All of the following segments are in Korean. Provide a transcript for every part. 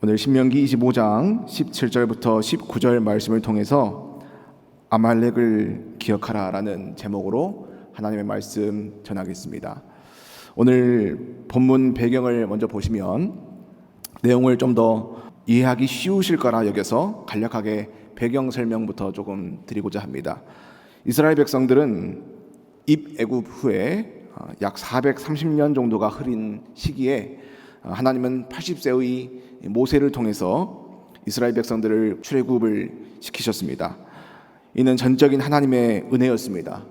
오늘 신명기 25장 17절부터 19절 말씀을 통해서 아말렉을 기억하라라는 제목으로 하나님의 말씀 전하겠습니다. 오늘 본문 배경을 먼저 보시면 내용을 좀 더 이해하기 쉬우실 거라 여겨서 간략하게 배경 설명부터 조금 드리고자 합니다. 이스라엘 백성들은 입애굽 후에 약 430년 정도가 흐린 시기에 하나님은 80세의 모세를 통해서 이스라엘 백성들을 출애굽을 시키셨습니다. 이는 전적인 하나님의 은혜였습니다.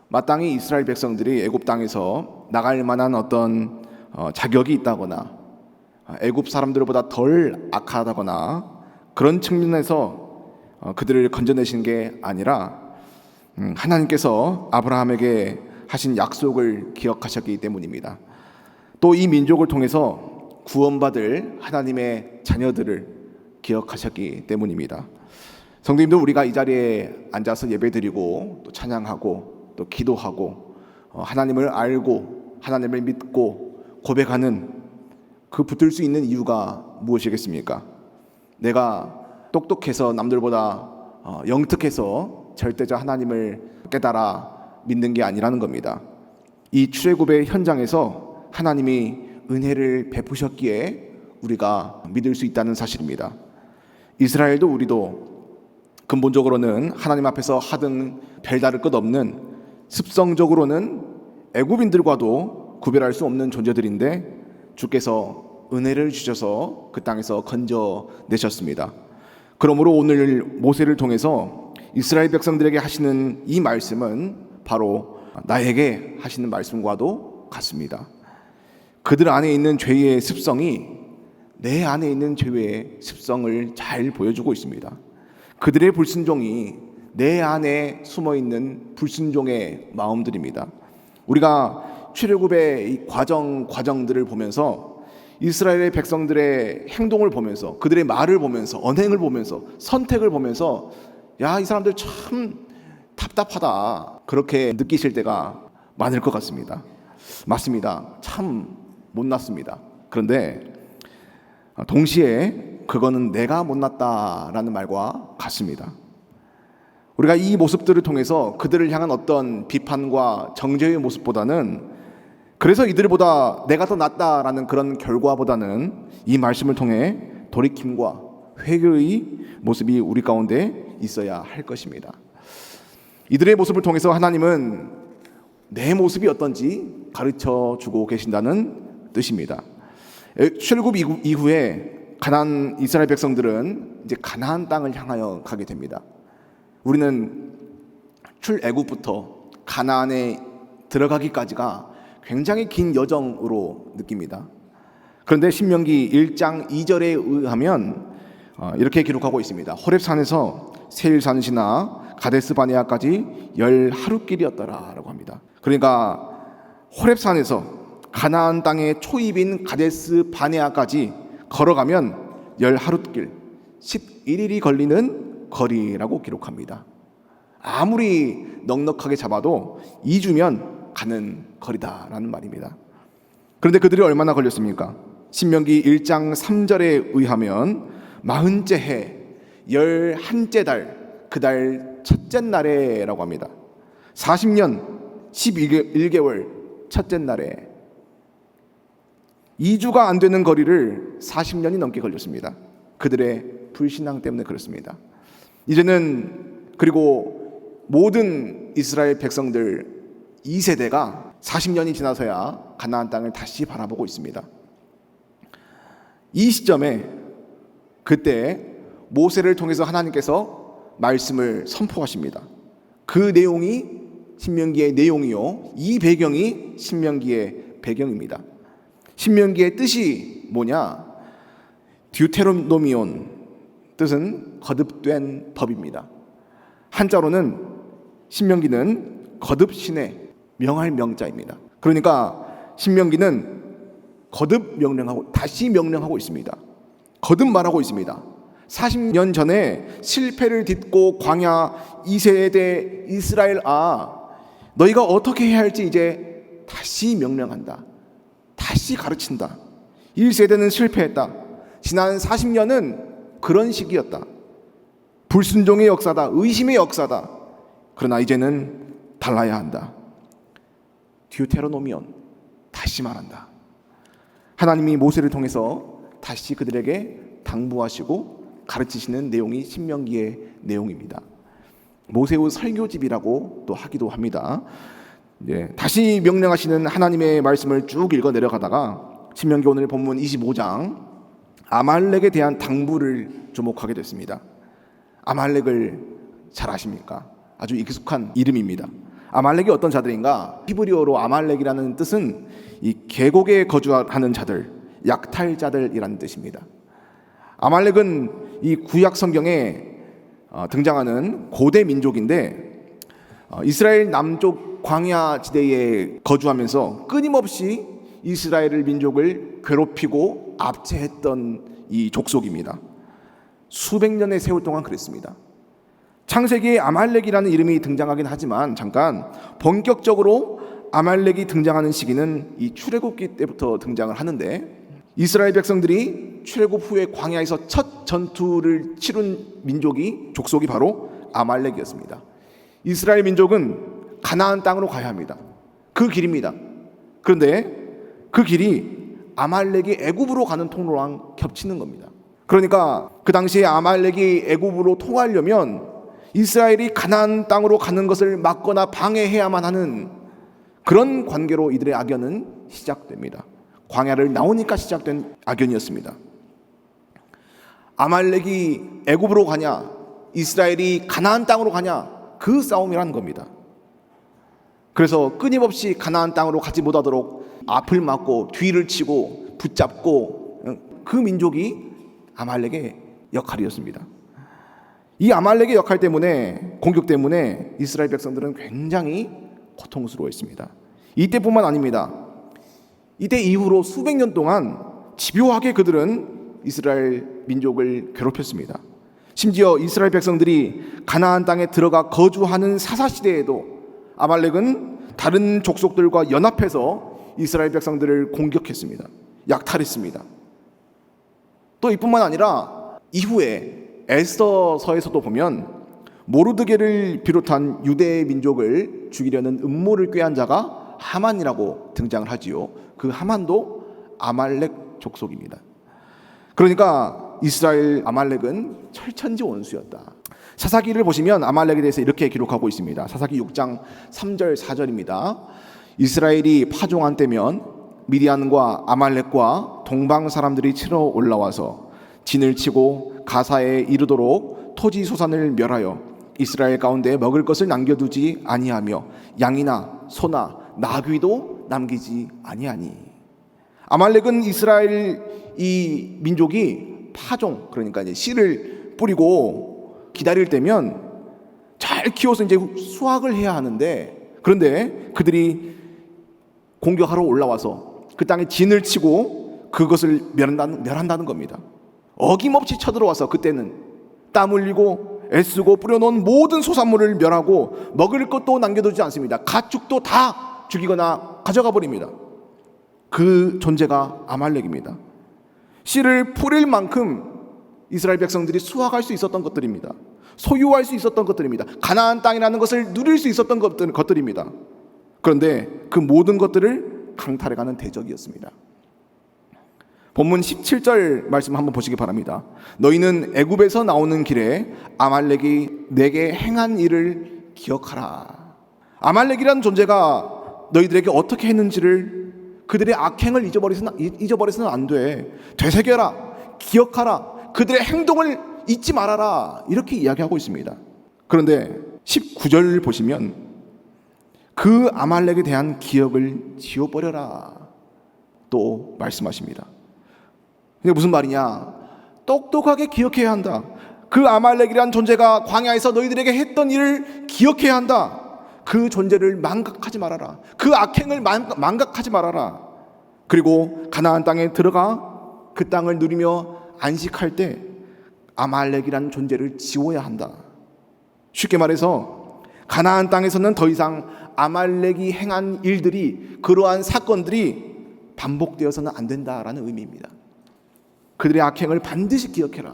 마땅히 이스라엘 백성들이 애굽 땅에서 나갈 만한 어떤 자격이 있다거나 애굽 사람들보다 덜 악하다거나 그런 측면에서 그들을 건져내신 게 아니라 하나님께서 아브라함에게 하신 약속을 기억하셨기 때문입니다. 또 이 민족을 통해서 구원받을 하나님의 자녀들을 기억하셨기 때문입니다. 성도님들, 우리가 이 자리에 앉아서 예배드리고 또 찬양하고 또 기도하고 하나님을 알고 하나님을 믿고 고백하는 그 붙들 수 있는 이유가 무엇이겠습니까? 내가 똑똑해서 남들보다 영특해서 절대자 하나님을 깨달아 믿는 게 아니라는 겁니다. 이 출애굽의 현장에서 하나님이 은혜를 베푸셨기에 우리가 믿을 수 있다는 사실입니다. 이스라엘도 우리도 근본적으로는 하나님 앞에서 하등 별다를 것 없는, 습성적으로는 애굽인들과도 구별할 수 없는 존재들인데 주께서 은혜를 주셔서 그 땅에서 건져내셨습니다. 그러므로 오늘 모세를 통해서 이스라엘 백성들에게 하시는 이 말씀은 바로 나에게 하시는 말씀과도 같습니다. 그들 안에 있는 죄의 습성이 내 안에 있는 죄의 습성을 잘 보여주고 있습니다. 그들의 불순종이 내 안에 숨어있는 불순종의 마음들입니다. 우리가 출애굽의 이 과정들을 보면서 이스라엘의 백성들의 행동을 보면서 그들의 말을 보면서 언행을 보면서 선택을 보면서 야, 이 사람들 참 답답하다 그렇게 느끼실 때가 많을 것 같습니다. 맞습니다. 참 못났습니다. 그런데 동시에 그거는 내가 못났다라는 말과 같습니다. 우리가 이 모습들을 통해서 그들을 향한 어떤 비판과 정죄의 모습보다는, 그래서 이들보다 내가 더 낫다라는 그런 결과보다는 이 말씀을 통해 돌이킴과 회개의 모습이 우리 가운데 있어야 할 것입니다. 이들의 모습을 통해서 하나님은 내 모습이 어떤지 가르쳐 주고 계신다는 뜻입니다. 출애굽 이후에 가나안 이스라엘 백성들은 이제 가나안 땅을 향하여 가게 됩니다. 우리는 출애굽부터 가나안에 들어가기까지가 굉장히 긴 여정으로 느낍니다. 그런데 신명기 1장 2절에 의하면 이렇게 기록하고 있습니다. 호렙산에서 세일산을 지나 가데스 바네아까지 10하루길이었더라 라고 합니다. 그러니까 호렙산에서 가나안 땅의 초입인 가데스 바네아까지 걸어가면 10하루길, 11일이 걸리는 거리라고 기록합니다. 아무리 넉넉하게 잡아도 2주면 가는 거리다라는 말입니다. 그런데 그들이 얼마나 걸렸습니까? 신명기 1장 3절에 의하면 40째 해 11째 달, 그 달 첫째 날에라고 합니다. 40년 11개월 첫째 날에 2주가 안 되는 거리를 40년이 넘게 걸렸습니다. 그들의 불신앙 때문에 그렇습니다. 이제는 그리고 모든 이스라엘 백성들 2세대가 40년이 지나서야 가나안 땅을 다시 바라보고 있습니다. 이 시점에 그때 모세를 통해서 하나님께서 말씀을 선포하십니다. 그 내용이 신명기의 내용이요, 이 배경이 신명기의 배경입니다. 신명기의 뜻이 뭐냐? 듀테로노미온, 뜻은 거듭된 법입니다. 한자로는 신명기는 거듭신의 명할 명자입니다. 그러니까 신명기는 거듭 명령하고 다시 명령하고 있습니다. 거듭 말하고 있습니다. 40년 전에 실패를 딛고 광야 2세대 이스라엘 너희가 어떻게 해야 할지 이제 다시 명령한다. 다시 가르친다. 1세대는 실패했다. 지난 40년은 그런 시기였다. 불순종의 역사다. 의심의 역사다. 그러나 이제는 달라야 한다. 듀테로노미온, 다시 말한다. 하나님이 모세를 통해서 다시 그들에게 당부하시고 가르치시는 내용이 신명기의 내용입니다. 모세의 설교집이라고 또 하기도 합니다. 다시 명령하시는 하나님의 말씀을 쭉 읽어 내려가다가 신명기 오늘 본문 25장 아말렉에 대한 당부를 주목하게 됐습니다. 아말렉을 잘 아십니까? 아주 익숙한 이름입니다. 아말렉이 어떤 자들인가? 히브리어로 아말렉이라는 뜻은 이 계곡에 거주하는 자들, 약탈자들이라는 뜻입니다. 아말렉은 이 구약 성경에 등장하는 고대 민족인데 이스라엘 남쪽 광야 지대에 거주하면서 끊임없이 이스라엘 민족을 괴롭히고 압제했던 이 족속입니다. 수백 년의 세월 동안 그랬습니다. 창세기에 아말렉이라는 이름이 등장하긴 하지만 잠깐 본격적으로 아말렉이 등장하는 시기는 이 출애굽기 때부터 등장을 하는데 이스라엘 백성들이 출애굽 후에 광야에서 첫 전투를 치룬 민족이 족속이 바로 아말렉이었습니다. 이스라엘 민족은 가나안 땅으로 가야 합니다. 그 길입니다. 그런데 그 길이 아말렉이 애굽으로 가는 통로랑 겹치는 겁니다. 그러니까 그 당시에 아말렉이 애굽으로 통하려면 이스라엘이 가나안 땅으로 가는 것을 막거나 방해해야만 하는 그런 관계로 이들의 악연은 시작됩니다. 광야를 나오니까 시작된 악연이었습니다. 아말렉이 애굽으로 가냐, 이스라엘이 가나안 땅으로 가냐, 그 싸움이라는 겁니다. 그래서 끊임없이 가나안 땅으로 가지 못하도록 앞을 막고 뒤를 치고 붙잡고 그 민족이 아말렉의 역할이었습니다. 이 아말렉의 역할 때문에, 공격 때문에 이스라엘 백성들은 굉장히 고통스러워했습니다. 이때뿐만 아닙니다. 이때 이후로 수백 년 동안 집요하게 그들은 이스라엘 민족을 괴롭혔습니다. 심지어 이스라엘 백성들이 가나안 땅에 들어가 거주하는 사사시대에도 아말렉은 다른 족속들과 연합해서 이스라엘 백성들을 공격했습니다. 약탈했습니다. 또 이뿐만 아니라 이후에 에스더서에서도 보면 모르드게를 비롯한 유대 민족을 죽이려는 음모를 꾀한 자가 하만이라고 등장을 하지요. 그 하만도 아말렉 족속입니다. 그러니까 이스라엘 아말렉은 철천지 원수였다. 사사기를 보시면 아말렉에 대해서 이렇게 기록하고 있습니다. 사사기 6장 3절 4절입니다. 이스라엘이 파종한 때면 미디안과 아말렉과 동방 사람들이 치러 올라와서 진을 치고 가사에 이르도록 토지 소산을 멸하여 이스라엘 가운데 먹을 것을 남겨두지 아니하며 양이나 소나 나귀도 남기지 아니하니. 아말렉은 이스라엘 이 민족이 파종, 그러니까 이제 씨를 뿌리고 기다릴 때면 잘 키워서 이제 수확을 해야 하는데, 그런데 그들이 공격하러 올라와서 그 땅에 진을 치고 그것을 멸한다는 겁니다. 어김없이 쳐들어와서 그때는 땀 흘리고 애쓰고 뿌려놓은 모든 소산물을 멸하고 먹을 것도 남겨두지 않습니다. 가축도 다 죽이거나 가져가 버립니다. 그 존재가 아말렉입니다. 씨를 뿌릴 만큼 이스라엘 백성들이 수확할 수 있었던 것들입니다. 소유할 수 있었던 것들입니다. 가나안 땅이라는 것을 누릴 수 있었던 것들입니다. 그런데 그 모든 것들을 강탈해가는 대적이었습니다. 본문 17절 말씀 한번 보시기 바랍니다. 너희는 애굽에서 나오는 길에 아말렉이 내게 행한 일을 기억하라. 아말렉이라는 존재가 너희들에게 어떻게 했는지를, 그들의 악행을 잊어버려서는 안 돼. 되새겨라, 기억하라, 그들의 행동을 잊지 말아라, 이렇게 이야기하고 있습니다. 그런데 19절 보시면 그 아말렉에 대한 기억을 지워버려라 또 말씀하십니다. 이게 무슨 말이냐? 똑똑하게 기억해야 한다. 그 아말렉이라는 존재가 광야에서 너희들에게 했던 일을 기억해야 한다. 그 존재를 망각하지 말아라. 그 악행을 망각하지 말아라. 그리고 가나안 땅에 들어가 그 땅을 누리며 안식할 때 아말렉이라는 존재를 지워야 한다. 쉽게 말해서 가나안 땅에서는 더 이상 아말렉이 행한 일들이, 그러한 사건들이 반복되어서는 안 된다라는 의미입니다. 그들의 악행을 반드시 기억해라.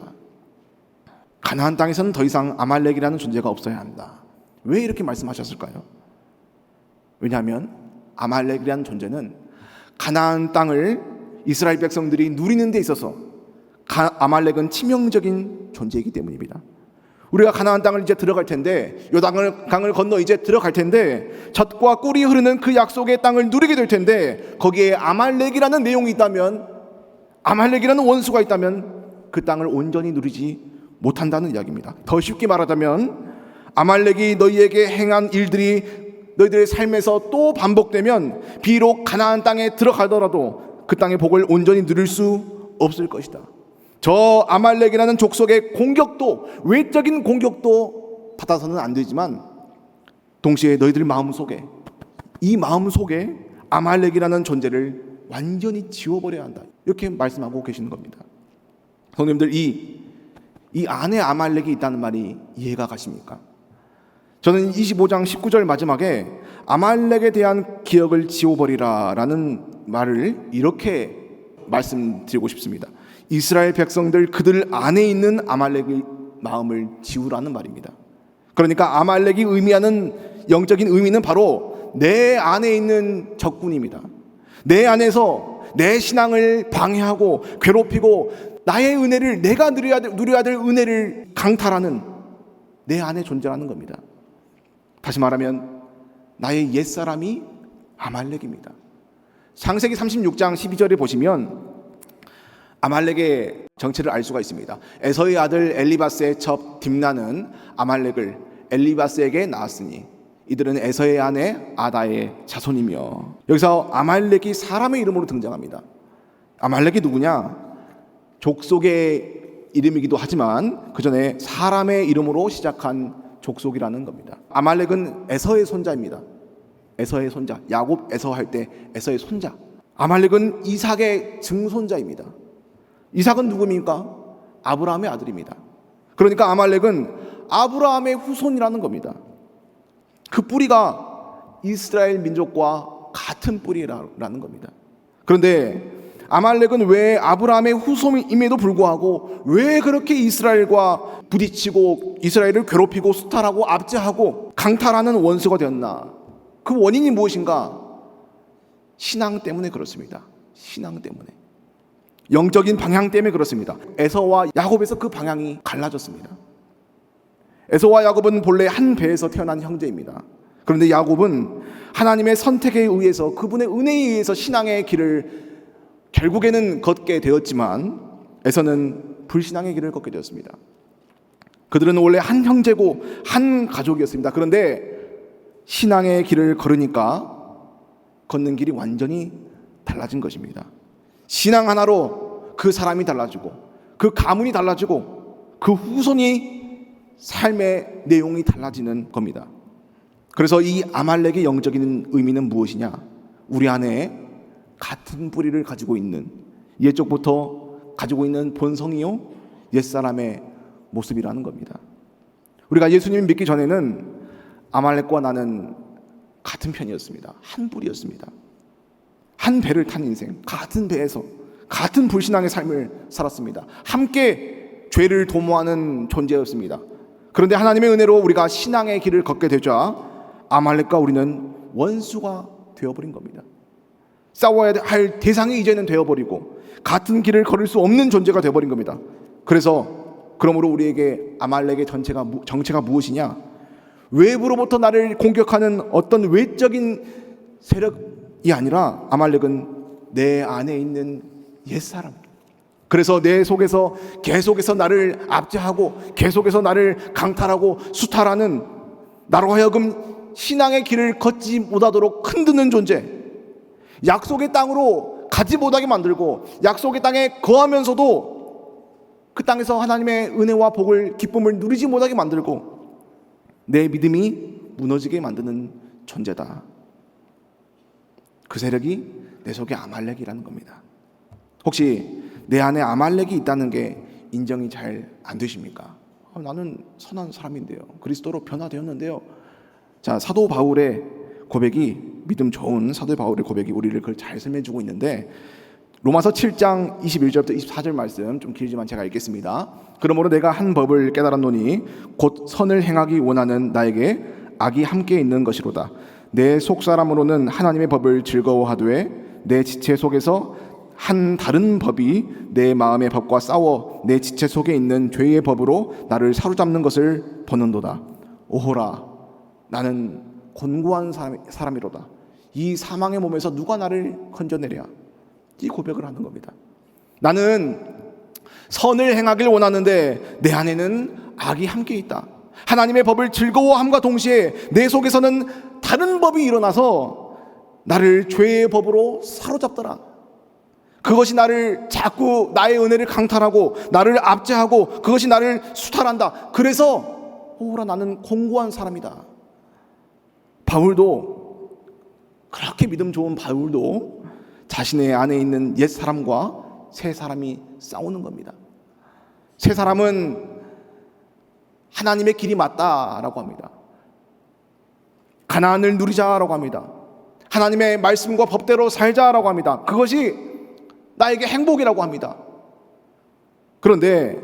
가나안 땅에서는 더 이상 아말렉이라는 존재가 없어야 한다. 왜 이렇게 말씀하셨을까요? 왜냐하면 아말렉이라는 존재는 가나안 땅을 이스라엘 백성들이 누리는 데 있어서 아말렉은 치명적인 존재이기 때문입니다. 우리가 가나안 땅을 이제 들어갈 텐데, 요단강을 건너 이제 들어갈 텐데, 젖과 꿀이 흐르는 그 약속의 땅을 누리게 될 텐데, 거기에 아말렉이라는 내용이 있다면, 아말렉이라는 원수가 있다면 그 땅을 온전히 누리지 못한다는 이야기입니다. 더 쉽게 말하자면 아말렉이 너희에게 행한 일들이 너희들의 삶에서 또 반복되면 비록 가나안 땅에 들어가더라도 그 땅의 복을 온전히 누릴 수 없을 것이다. 저 아말렉이라는 족속의 공격도, 외적인 공격도 받아서는 안 되지만 동시에 너희들 마음 속에, 이 마음 속에 아말렉이라는 존재를 완전히 지워버려야 한다. 이렇게 말씀하고 계시는 겁니다. 성도님들, 이 안에 아말렉이 있다는 말이 이해가 가십니까? 저는 25장 19절 마지막에 아말렉에 대한 기억을 지워버리라 라는 말을 이렇게 말씀드리고 싶습니다. 이스라엘 백성들 그들 안에 있는 아말렉의 마음을 지우라는 말입니다. 그러니까 아말렉이 의미하는 영적인 의미는 바로 내 안에 있는 적군입니다. 내 안에서 내 신앙을 방해하고 괴롭히고 나의 은혜를, 내가 누려야 될 은혜를 강탈하는 내 안에 존재하는 겁니다. 다시 말하면 나의 옛사람이 아말렉입니다. 창세기 36장 12절에 보시면 아말렉의 정체를 알 수가 있습니다. 에서의 아들 엘리바스의 첩 딥나는 아말렉을 엘리바스에게 낳았으니 이들은 에서의 아내 아다의 자손이며, 여기서 아말렉이 사람의 이름으로 등장합니다. 아말렉이 누구냐? 족속의 이름이기도 하지만 그 전에 사람의 이름으로 시작한 족속이라는 겁니다. 아말렉은 에서의 손자입니다. 에서의 손자, 야곱 에서 할 때 에서의 손자. 아말렉은 이삭의 증손자입니다. 이삭은 누구입니까? 아브라함의 아들입니다. 그러니까 아말렉은 아브라함의 후손이라는 겁니다. 그 뿌리가 이스라엘 민족과 같은 뿌리라는 겁니다. 그런데 아말렉은 왜 아브라함의 후손임에도 불구하고 왜 그렇게 이스라엘과 부딪히고 이스라엘을 괴롭히고 수탈하고 압제하고 강탈하는 원수가 되었나? 그 원인이 무엇인가? 신앙 때문에 그렇습니다. 신앙 때문에. 영적인 방향 때문에 그렇습니다. 에서와 야곱에서 그 방향이 갈라졌습니다. 에서와 야곱은 본래 한 배에서 태어난 형제입니다. 그런데 야곱은 하나님의 선택에 의해서, 그분의 은혜에 의해서 신앙의 길을 결국에는 걷게 되었지만 에서는 불신앙의 길을 걷게 되었습니다. 그들은 원래 한 형제고 한 가족이었습니다. 그런데 신앙의 길을 걸으니까 걷는 길이 완전히 달라진 것입니다. 신앙 하나로 그 사람이 달라지고 그 가문이 달라지고 그 후손이 삶의 내용이 달라지는 겁니다. 그래서 이 아말렉의 영적인 의미는 무엇이냐? 우리 안에 같은 뿌리를 가지고 있는, 옛적부터 가지고 있는 본성이요 옛사람의 모습이라는 겁니다. 우리가 예수님을 믿기 전에는 아말렉과 나는 같은 편이었습니다. 한 뿌리였습니다. 한 배를 탄 인생, 같은 배에서 같은 불신앙의 삶을 살았습니다. 함께 죄를 도모하는 존재였습니다. 그런데 하나님의 은혜로 우리가 신앙의 길을 걷게 되자 아말렉과 우리는 원수가 되어버린 겁니다. 싸워야 할 대상이 이제는 되어버리고 같은 길을 걸을 수 없는 존재가 되어버린 겁니다. 그러므로 우리에게 아말렉의 정체가 무엇이냐? 외부로부터 나를 공격하는 어떤 외적인 세력이 아니라 아말렉은 내 안에 있는 옛사람. 그래서 내 속에서 계속해서 나를 압제하고 계속해서 나를 강탈하고 수탈하는, 나로 하여금 신앙의 길을 걷지 못하도록 흔드는 존재, 약속의 땅으로 가지 못하게 만들고 약속의 땅에 거하면서도 그 땅에서 하나님의 은혜와 복을, 기쁨을 누리지 못하게 만들고 내 믿음이 무너지게 만드는 존재다. 그 세력이 내 속에 아말렉이라는 겁니다. 혹시 내 안에 아말렉이 있다는 게 인정이 잘 안 되십니까? 나는 선한 사람인데요, 그리스도로 변화되었는데요. 자, 사도 바울의 고백이, 믿음 좋은 사도 바울의 고백이 우리를 그걸 잘 설명해주고 있는데, 로마서 7장 21절부터 24절 말씀 좀 길지만 제가 읽겠습니다. 그러므로 내가 한 법을 깨달았노니 곧 선을 행하기 원하는 나에게 악이 함께 있는 것이로다. 내 속사람으로는 하나님의 법을 즐거워하되 내 지체 속에서 한 다른 법이 내 마음의 법과 싸워 내 지체 속에 있는 죄의 법으로 나를 사로잡는 것을 보는도다. 오호라, 나는 곤고한 사람이로다. 이 사망의 몸에서 누가 나를 건져내랴. 이 고백을 하는 겁니다. 나는 선을 행하길 원하는데 내 안에는 악이 함께 있다. 하나님의 법을 즐거워함과 동시에 내 속에서는 다른 법이 일어나서 나를 죄의 법으로 사로잡더라. 그것이 나를 자꾸 나의 은혜를 강탈하고 나를 압제하고 그것이 나를 수탈한다. 그래서 오라, 나는 공고한 사람이다. 바울도, 그렇게 믿음 좋은 바울도 자신의 안에 있는 옛 사람과 새 사람이 싸우는 겁니다. 새 사람은 하나님의 길이 맞다라고 합니다. 가나안을 누리자라고 합니다. 하나님의 말씀과 법대로 살자라고 합니다. 그것이 나에게 행복이라고 합니다. 그런데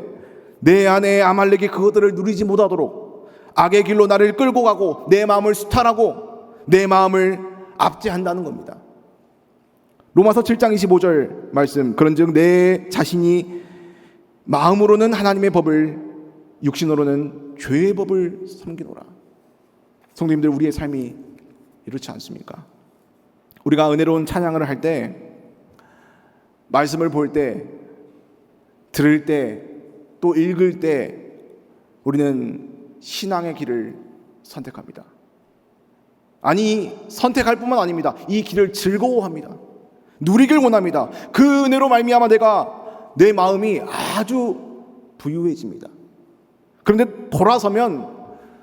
내 안에 아말렉이 그것들을 누리지 못하도록 악의 길로 나를 끌고 가고 내 마음을 수탈하고 내 마음을 압제한다는 겁니다. 로마서 7장 25절 말씀, 그런즉 내 자신이 마음으로는 하나님의 법을, 육신으로는 죄의 법을 섬기노라. 성도님들, 우리의 삶이 이렇지 않습니까? 우리가 은혜로운 찬양을 할 때, 말씀을 볼 때, 들을 때, 또 읽을 때 우리는 신앙의 길을 선택합니다. 아니, 선택할 뿐만 아닙니다. 이 길을 즐거워합니다. 누리길 원합니다. 그 은혜로 말미암아 내 마음이 아주 부유해집니다. 그런데 돌아서면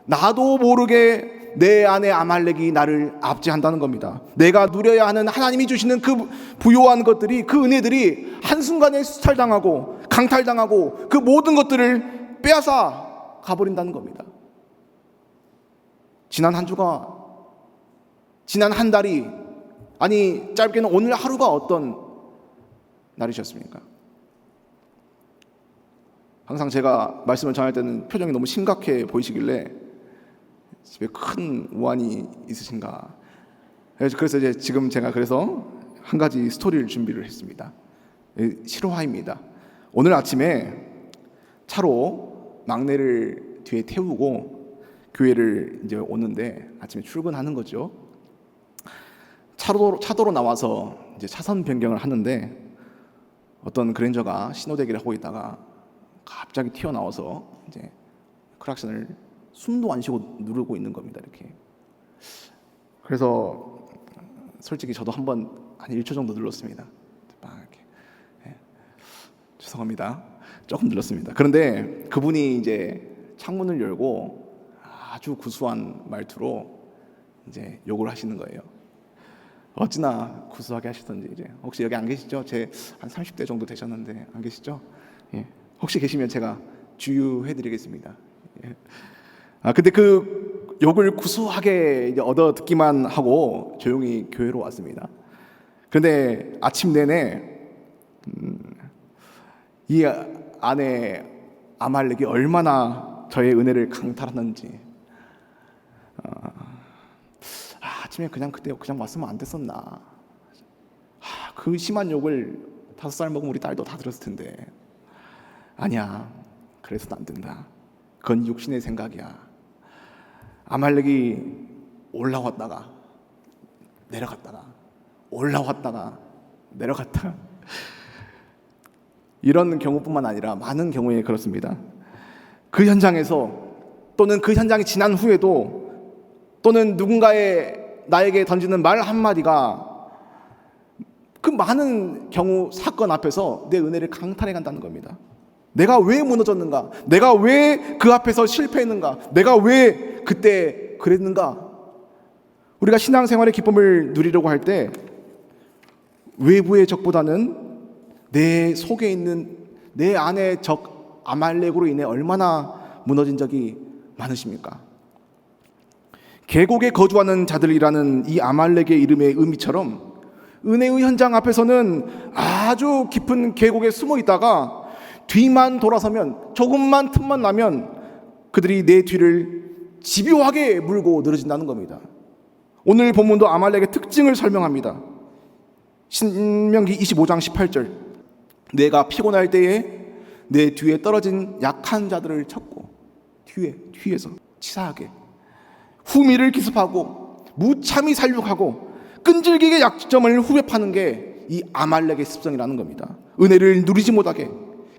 나도 모르게 내 안에 아말렉이 나를 압제한다는 겁니다. 내가 누려야 하는 하나님이 주시는 그 부요한 것들이, 그 은혜들이 한순간에 수탈당하고 강탈당하고 그 모든 것들을 빼앗아 가버린다는 겁니다. 지난 한 주가, 지난 한 달이, 아니 짧게는 오늘 하루가 어떤 날이셨습니까? 항상 제가 말씀을 전할 때는 표정이 너무 심각해 보이시길래 집에 큰 우환이 있으신가. 그래서 이제 지금 제가 그래서 한 가지 스토리를 준비를 했습니다. 실화입니다. 오늘 아침에 차로 막내를 뒤에 태우고 교회를 이제 오는데 아침에 출근하는 거죠. 차도로 나와서 이제 차선 변경을 하는데 어떤 그랜저가 신호대기를 하고 있다가 갑자기 튀어나와서 이제 크락션을 숨도 안 쉬고 누르고 있는 겁니다. 이렇게. 그래서 솔직히 저도 한 1초 정도 눌렀습니다. 막 이렇게. 네. 죄송합니다. 조금 눌렀습니다. 그런데 그분이 이제 창문을 열고 아주 구수한 말투로 이제 욕을 하시는 거예요. 어찌나 구수하게 하시던지. 이제 혹시 여기 안 계시죠? 제 한 30대 정도 되셨는데 안 계시죠? 예. 혹시 계시면 제가 주유해드리겠습니다. 예. 근데 그 욕을 구수하게 이제 얻어 듣기만 하고 조용히 교회로 왔습니다. 그런데 아침 내내 이 안에 아말렉이 얼마나 저의 은혜를 강탈하는지, 아침에 그때 그냥 왔으면 안 됐었나. 그 심한 욕을 5살 먹은 우리 딸도 다 들었을 텐데. 아니야, 그래서는 안 된다. 그건 육신의 생각이야. 아말렉이 올라왔다가 내려갔다가 올라왔다가 내려갔다가 이런 경우뿐만 아니라 많은 경우에 그렇습니다. 그 현장에서, 또는 그 현장이 지난 후에도, 또는 누군가의 나에게 던지는 말 한마디가 그 많은 경우 사건 앞에서 내 은혜를 강탈해 간다는 겁니다. 내가 왜 무너졌는가? 내가 왜 그 앞에서 실패했는가? 내가 왜 그때 그랬는가? 우리가 신앙생활의 기쁨을 누리려고 할 때 외부의 적보다는 내 속에 있는 내 안의 적 아말렉으로 인해 얼마나 무너진 적이 많으십니까? 계곡에 거주하는 자들이라는 이 아말렉의 이름의 의미처럼 은혜의 현장 앞에서는 아주 깊은 계곡에 숨어 있다가 뒤만 돌아서면, 조금만 틈만 나면 그들이 내 뒤를 집요하게 물고 늘어진다는 겁니다. 오늘 본문도 아말렉의 특징을 설명합니다. 신명기 25장 18절, 내가 피곤할 때에 내 뒤에 떨어진 약한 자들을 쳤고, 뒤에서 치사하게 후미를 기습하고 무참히 살육하고 끈질기게 약점을 후벼 파는 게 이 아말렉의 습성이라는 겁니다. 은혜를 누리지 못하게,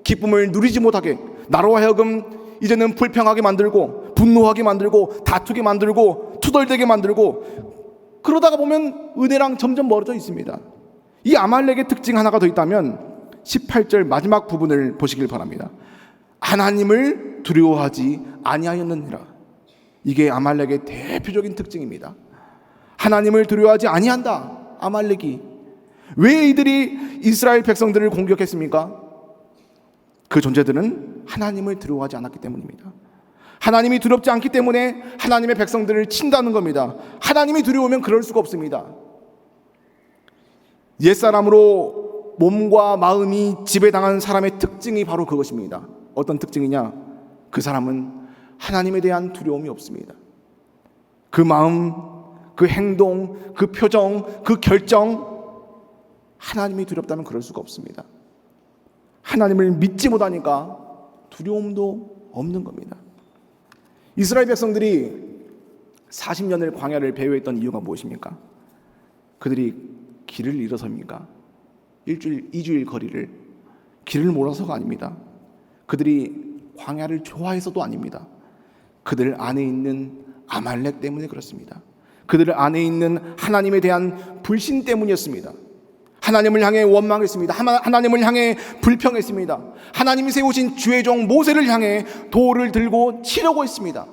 기쁨을 누리지 못하게, 나로 하여금 이제는 불평하게 만들고, 분노하게 만들고, 다투게 만들고, 투덜대게 만들고, 그러다가 보면 은혜랑 점점 멀어져 있습니다. 이 아말렉의 특징 하나가 더 있다면 18절 마지막 부분을 보시길 바랍니다. 하나님을 두려워하지 아니하였느니라. 이게 아말렉의 대표적인 특징입니다. 하나님을 두려워하지 아니한다. 아말렉이. 왜 이들이 이스라엘 백성들을 공격했습니까? 그 존재들은 하나님을 두려워하지 않았기 때문입니다. 하나님이 두렵지 않기 때문에 하나님의 백성들을 친다는 겁니다. 하나님이 두려우면 그럴 수가 없습니다. 옛사람으로 몸과 마음이 지배당한 사람의 특징이 바로 그것입니다. 어떤 특징이냐? 그 사람은 하나님에 대한 두려움이 없습니다. 그 마음, 그 행동, 그 표정, 그 결정, 하나님이 두렵다면 그럴 수가 없습니다. 하나님을 믿지 못하니까 두려움도 없는 겁니다. 이스라엘 백성들이 40년을 광야를 배회했던 이유가 무엇입니까? 그들이 길을 잃어서입니까? 일주일, 2주일 거리를 길을 몰라서가 아닙니다. 그들이 광야를 좋아해서도 아닙니다. 그들 안에 있는 아말렉 때문에 그렇습니다. 그들 안에 있는 하나님에 대한 불신 때문이었습니다. 하나님을 향해 원망했습니다. 하나님을 향해 불평했습니다. 하나님이 세우신 주의 종 모세를 향해 돌을 들고 치려고 했습니다.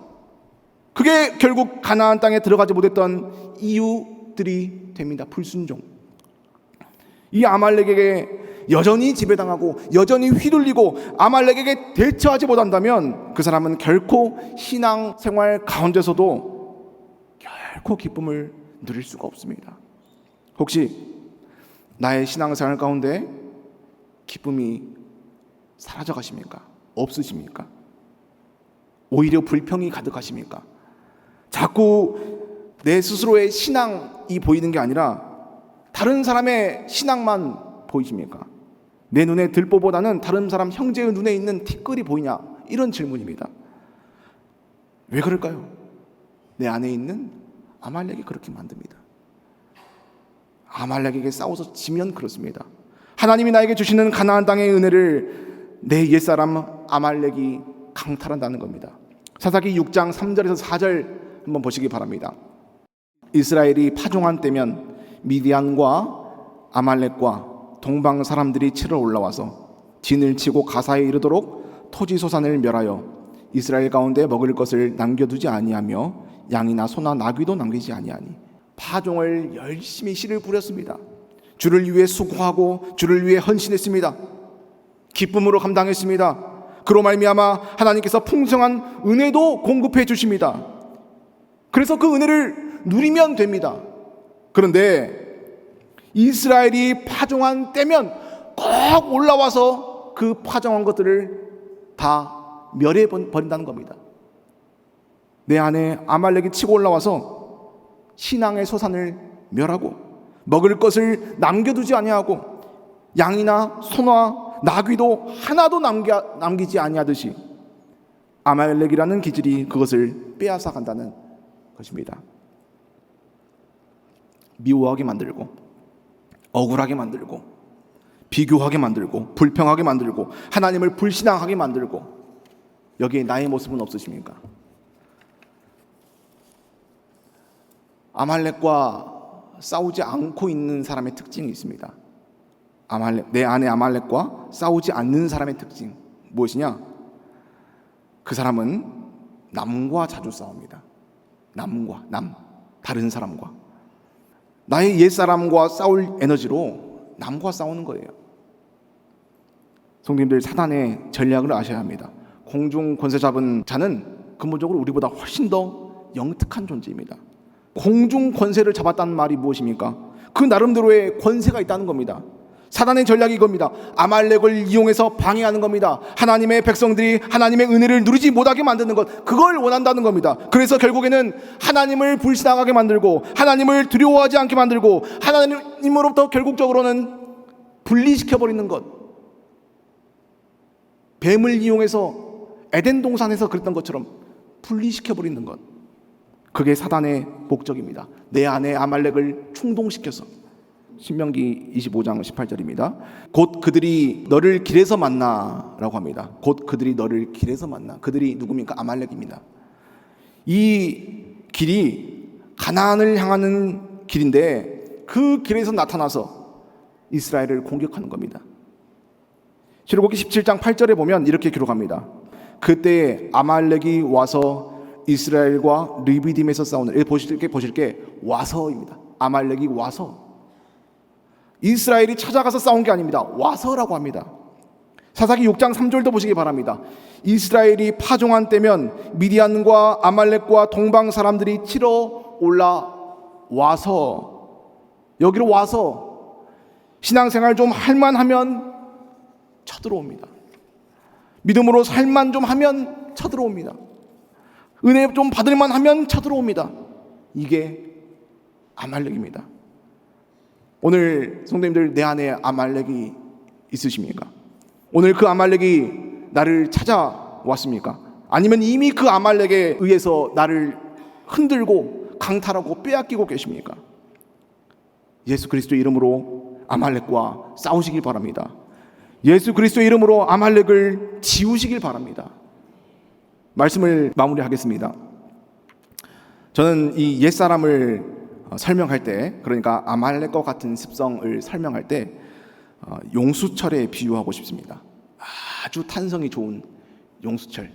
그게 결국 가나안 땅에 들어가지 못했던 이유들이 됩니다. 불순종. 이 아말렉에게 여전히 지배당하고 여전히 휘둘리고 아말렉에게 대처하지 못한다면 그 사람은 결코 신앙생활 가운데서도 결코 기쁨을 누릴 수가 없습니다. 혹시 나의 신앙생활 가운데 기쁨이 사라져 가십니까? 없으십니까? 오히려 불평이 가득하십니까? 자꾸 내 스스로의 신앙이 보이는 게 아니라 다른 사람의 신앙만 보이십니까? 내 눈에 들보보다는 다른 사람 형제의 눈에 있는 티끌이 보이냐? 이런 질문입니다. 왜 그럴까요? 내 안에 있는 아말렉이 그렇게 만듭니다. 아말렉에게 싸워서 지면 그렇습니다. 하나님이 나에게 주시는 가나안 땅의 은혜를 내 옛사람 아말렉이 강탈한다는 겁니다. 사사기 6장 3절에서 4절 한번 보시기 바랍니다. 이스라엘이 파종한 때면 미디안과 아말렉과 동방 사람들이 치러 올라와서 진을 치고 가사에 이르도록 토지 소산을 멸하여 이스라엘 가운데 먹을 것을 남겨두지 아니하며 양이나 소나 나귀도 남기지 아니하니 파종을 열심히 씨를 뿌렸습니다. 주를 위해 수고하고 주를 위해 헌신했습니다. 기쁨으로 감당했습니다. 그로 말미암아 하나님께서 풍성한 은혜도 공급해 주십니다. 그래서 그 은혜를 누리면 됩니다. 그런데 이스라엘이 파종한 때면 꼭 올라와서 그 파종한 것들을 다 멸해 버린다는 겁니다. 내 안에 아말렉이 치고 올라와서 신앙의 소산을 멸하고 먹을 것을 남겨두지 아니하고 양이나 소나 나귀도 하나도 남기지 아니하듯이 아말렉이라는 기질이 그것을 빼앗아 간다는 것입니다. 미워하게 만들고 억울하게 만들고 비교하게 만들고 불평하게 만들고 하나님을 불신앙하게 만들고 여기에 나의 모습은 없으십니까? 아말렉과 싸우지 않고 있는 사람의 특징이 있습니다. 내 안에 아말렉과 싸우지 않는 사람의 특징 무엇이냐? 그 사람은 남과 자주 싸웁니다. 다른 사람과. 나의 옛사람과 싸울 에너지로 남과 싸우는 거예요. 성도님들, 사단의 전략을 아셔야 합니다. 공중 권세 잡은 자는 근본적으로 우리보다 훨씬 더 영특한 존재입니다. 공중 권세를 잡았다는 말이 무엇입니까? 그 나름대로의 권세가 있다는 겁니다. 사단의 전략이 이겁니다. 아말렉을 이용해서 방해하는 겁니다. 하나님의 백성들이 하나님의 은혜를 누리지 못하게 만드는 것, 그걸 원한다는 겁니다. 그래서 결국에는 하나님을 불신하게 만들고 하나님을 두려워하지 않게 만들고 하나님으로부터 결국적으로는 분리시켜버리는 것. 뱀을 이용해서 에덴 동산에서 그랬던 것처럼 분리시켜버리는 것. 그게 사단의 목적입니다. 내 안에 아말렉을 충동시켜서. 신명기 25장 18절입니다. 곧 그들이 너를 길에서 만나 라고 합니다. 곧 그들이 너를 길에서 만나. 그들이 누굽니까? 아말렉입니다. 이 길이 가나안을 향하는 길인데 그 길에서 나타나서 이스라엘을 공격하는 겁니다. 출애굽기 17장 8절에 보면 이렇게 기록합니다. 그때 아말렉이 와서 이스라엘과 르비딤에서 싸우는, 보실 게 와서입니다. 아말렉이 와서, 이스라엘이 찾아가서 싸운 게 아닙니다. 와서라고 합니다. 사사기 6장 3절도 보시기 바랍니다. 이스라엘이 파종한 때면 미디안과 아말렉과 동방 사람들이 치러 올라와서, 여기로 와서 신앙생활 좀 할만하면 쳐들어옵니다. 믿음으로 살만 좀 하면 쳐들어옵니다. 은혜 좀 받을만 하면 쳐들어옵니다. 이게 아말렉입니다. 오늘 성도님들, 내 안에 아말렉이 있으십니까? 오늘 그 아말렉이 나를 찾아왔습니까? 아니면 이미 그 아말렉에 의해서 나를 흔들고 강탈하고 빼앗기고 계십니까? 예수 그리스도의 이름으로 아말렉과 싸우시길 바랍니다. 예수 그리스도의 이름으로 아말렉을 지우시길 바랍니다. 말씀을 마무리하겠습니다. 저는 이 옛사람을 설명할 때, 그러니까 아말렉과 같은 습성을 설명할 때 용수철에 비유하고 싶습니다. 아주 탄성이 좋은 용수철.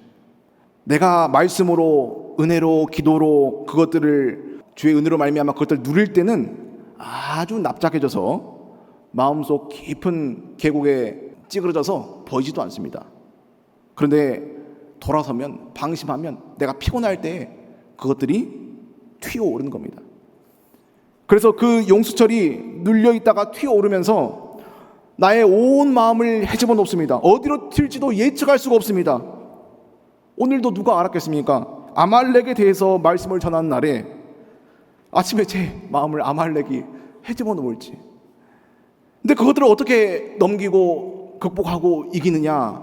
내가 말씀으로, 은혜로, 기도로 그것들을, 주의 은혜로 말미암아 그것들을 누릴 때는 아주 납작해져서 마음속 깊은 계곡에 찌그러져서 보이지도 않습니다. 그런데 돌아서면, 방심하면, 내가 피곤할 때 그것들이 튀어오르는 겁니다. 그래서 그 용수철이 눌려있다가 튀어오르면서 나의 온 마음을 헤집어 놓습니다. 어디로 튈지도 예측할 수가 없습니다. 오늘도 누가 알았겠습니까? 아말렉에 대해서 말씀을 전하는 날에 아침에 제 마음을 아말렉이 헤집어 놓을지. 근데 그것들을 어떻게 넘기고 극복하고 이기느냐,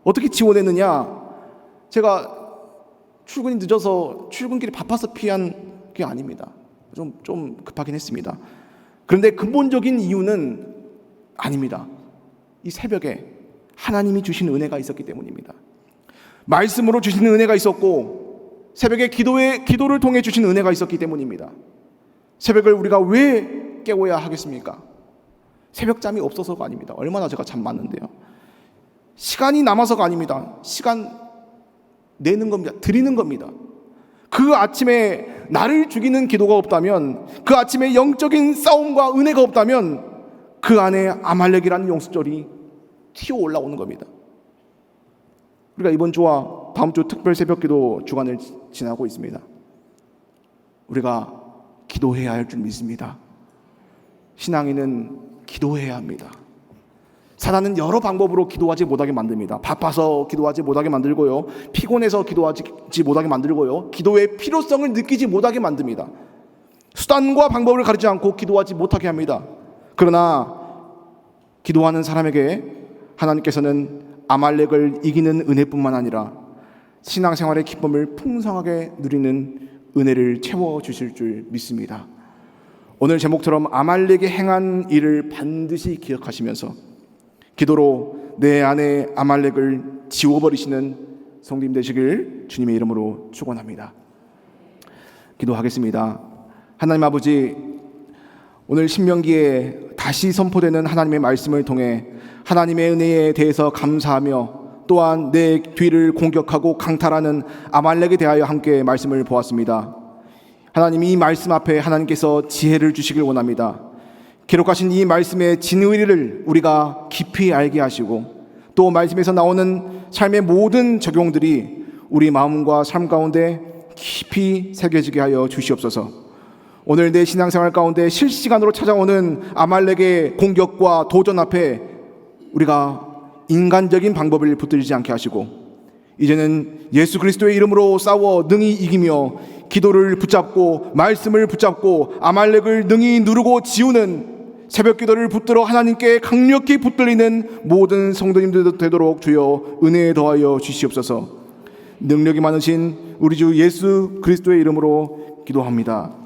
어떻게 지워내느냐. 제가 출근이 늦어서 출근길이 바빠서 피한 게 아닙니다. 좀 급하긴 했습니다. 그런데 근본적인 이유는 아닙니다. 이 새벽에 하나님이 주신 은혜가 있었기 때문입니다. 말씀으로 주신 은혜가 있었고 새벽에 기도를 통해 주신 은혜가 있었기 때문입니다. 새벽을 우리가 왜 깨워야 하겠습니까? 새벽잠이 없어서가 아닙니다. 얼마나 제가 잠 많은데요. 시간이 남아서가 아닙니다. 시간 내는 겁니다. 드리는 겁니다. 그 아침에 나를 죽이는 기도가 없다면, 그 아침에 영적인 싸움과 은혜가 없다면 그 안에 아말렉이라는 용수철이 튀어 올라오는 겁니다. 우리가 이번 주와 다음 주 특별 새벽기도 주간을 지나고 있습니다. 우리가 기도해야 할 줄 믿습니다. 신앙인은 기도해야 합니다. 사단은 여러 방법으로 기도하지 못하게 만듭니다. 바빠서 기도하지 못하게 만들고요, 피곤해서 기도하지 못하게 만들고요, 기도의 필요성을 느끼지 못하게 만듭니다. 수단과 방법을 가리지 않고 기도하지 못하게 합니다. 그러나 기도하는 사람에게 하나님께서는 아말렉을 이기는 은혜뿐만 아니라 신앙생활의 기쁨을 풍성하게 누리는 은혜를 채워주실 줄 믿습니다. 오늘 제목처럼 아말렉이 행한 일을 반드시 기억하시면서 기도로 내 안에 아말렉을 지워버리시는 성도님 되시길 주님의 이름으로 축원합니다. 기도하겠습니다. 하나님 아버지, 오늘 신명기에 다시 선포되는 하나님의 말씀을 통해 하나님의 은혜에 대해서 감사하며 또한 내 뒤를 공격하고 강탈하는 아말렉에 대하여 함께 말씀을 보았습니다. 하나님, 이 말씀 앞에 하나님께서 지혜를 주시길 원합니다. 기록하신 이 말씀의 진의를 우리가 깊이 알게 하시고 또 말씀에서 나오는 삶의 모든 적용들이 우리 마음과 삶 가운데 깊이 새겨지게 하여 주시옵소서. 오늘 내 신앙생활 가운데 실시간으로 찾아오는 아말렉의 공격과 도전 앞에 우리가 인간적인 방법을 붙들지 않게 하시고 이제는 예수 그리스도의 이름으로 싸워 능히 이기며 기도를 붙잡고 말씀을 붙잡고 아말렉을 능히 누르고 지우는 새벽 기도를 붙들어 하나님께 강력히 붙들리는 모든 성도님들 되도록 주여 은혜에 더하여 주시옵소서. 능력이 많으신 우리 주 예수 그리스도의 이름으로 기도합니다.